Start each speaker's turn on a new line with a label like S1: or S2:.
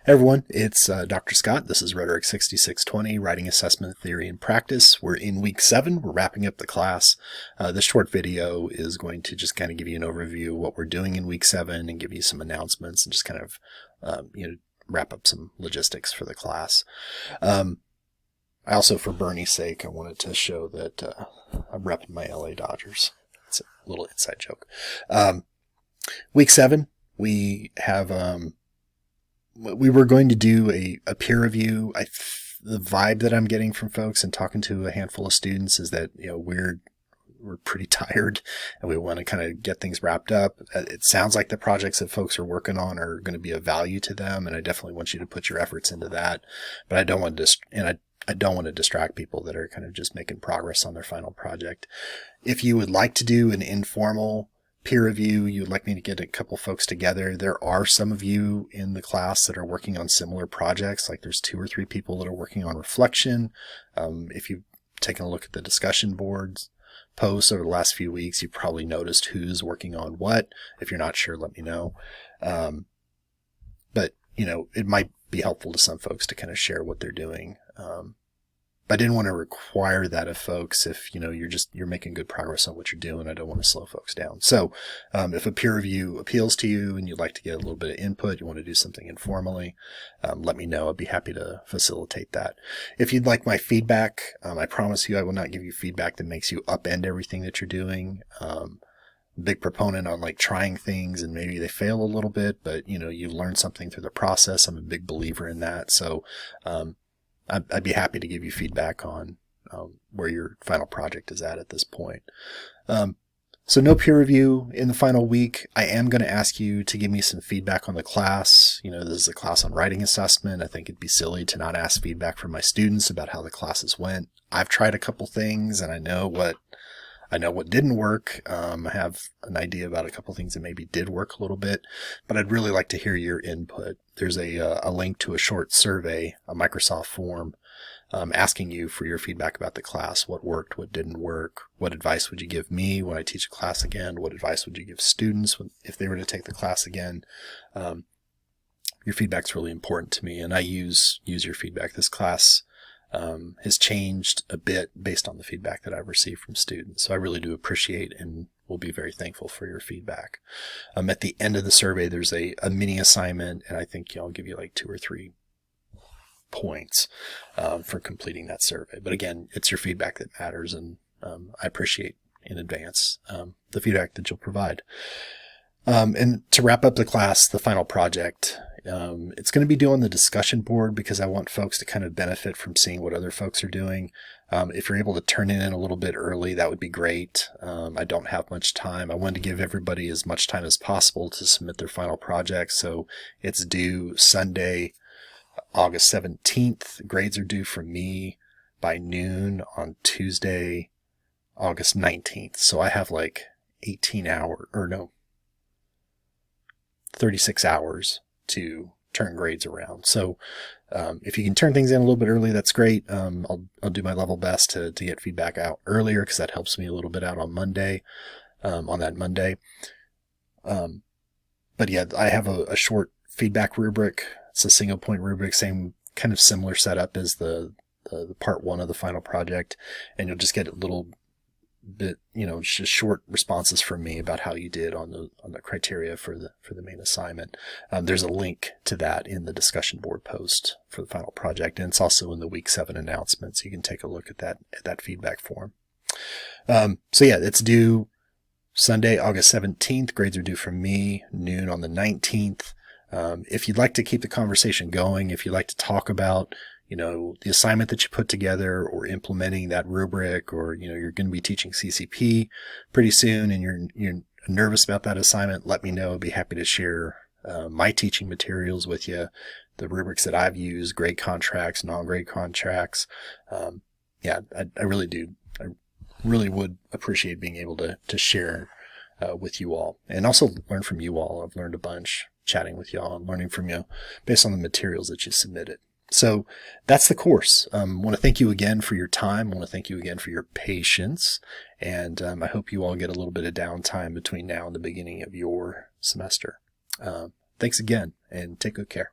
S1: Hey everyone, it's Dr. Scott. This is Rhetoric 6620, Writing Assessment Theory and Practice. We're in week 7. We're wrapping up the class. This short video is going to just kind of give you an overview of what we're doing in week 7 and give you some announcements and just kind of, wrap up some logistics for the class. I also, for Bernie's sake, I wanted to show that I'm repping my LA Dodgers. It's a little inside joke. Week 7, we have... we were going to do a peer review. The vibe that I'm getting from folks and talking to a handful of students is that, we're pretty tired and we want to kind of get things wrapped up. It sounds like the projects that folks are working on are going to be of value to them, and I definitely want you to put your efforts into that. But I don't want to I don't want to distract people that are kind of just making progress on their final project. If you would like to do an informal peer review, you'd like me to get a couple folks together, there are some of you in the class that are working on similar projects. Like there's 2 or 3 people that are working on reflection. If you've taken a look at the discussion boards posts over the last few weeks, you've probably noticed who's working on what. If you're not sure, let me know. But it might be helpful to some folks to kind of share what they're doing. I didn't want to require that of folks. If you're making good progress on what you're doing, I don't want to slow folks down. So if a peer review appeals to you and you'd like to get a little bit of input, you want to do something informally, let me know. I'd be happy to facilitate that. If you'd like my feedback, I promise you I will not give you feedback that makes you upend everything that you're doing. Big proponent on like trying things and maybe they fail a little bit, but you learn something through the process. I'm a big believer in that. So I'd be happy to give you feedback on where your final project is at this point. So no peer review in the final week. I am going to ask you to give me some feedback on the class. This is a class on writing assessment. I think it'd be silly to not ask feedback from my students about how the classes went. I've tried a couple things and I know what didn't work. I have an idea about a couple things that maybe did work a little bit, but I'd really like to hear your input. There's a link to a short survey, a Microsoft form, asking you for your feedback about the class. What worked, what didn't work, what advice would you give me when I teach a class again? What advice would you give students if they were to take the class again? Your feedback's really important to me, and I use your feedback. This class has changed a bit based on the feedback that I've received from students. So I really do appreciate and will be very thankful for your feedback. At the end of the survey, there's a mini assignment, and I think I'll give you like 2 or 3 points for completing that survey. But again, it's your feedback that matters, and I appreciate in advance the feedback that you'll provide. And to wrap up the class, the final project, it's going to be due on the discussion board because I want folks to kind of benefit from seeing what other folks are doing. If you're able to turn it in a little bit early, that would be great. I don't have much time. I wanted to give everybody as much time as possible to submit their final project. So it's due Sunday, August 17th. Grades are due from me by noon on Tuesday, August 19th. So I have like 36 hours to turn grades around. So if you can turn things in a little bit early, that's great. I'll do my level best to get feedback out earlier because that helps me a little bit out on Monday, on that Monday. But yeah, I have a short feedback rubric. It's a single point rubric, same kind of similar setup as the part 1 of the final project. And you'll just get a little bit, just short responses from me about how you did on the criteria for the main assignment. There's a link to that in the discussion board post for the final project, and it's also in the week 7 announcements. You can take a look at that feedback form. So yeah, it's due Sunday, August 17th. Grades are due from me noon on the 19th. If you'd like to keep the conversation going, if you'd like to talk about the assignment that you put together or implementing that rubric, or, you're going to be teaching CCP pretty soon and you're nervous about that assignment, let me know. I'd be happy to share my teaching materials with you, the rubrics that I've used, grade contracts, non-grade contracts. I really do. I really would appreciate being able to share with you all and also learn from you all. I've learned a bunch chatting with y'all and learning from you based on the materials that you submitted. So that's the course. I want to thank you again for your time. I want to thank you again for your patience. And I hope you all get a little bit of downtime between now and the beginning of your semester. Thanks again, and take good care.